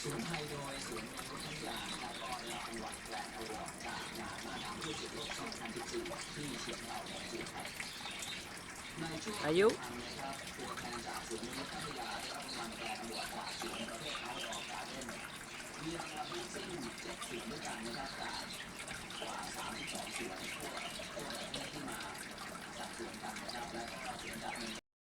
สวนไทยโดยสวนนงนุชพัทยานะครับก็ได้รับรางวัลแกรนด์อวอร์ดจากงานมหกรรมพืชโลก2014ที่เชียงรายประเทศไทยในช่วงอายุทางนะครับตัวแทนจากสวนนงนุชพัทยาได้รับรางวัลแกรนด์อวอร์ดจากสวนประเภท Outdoor Garden มีรางวัลทั้งสิ้น7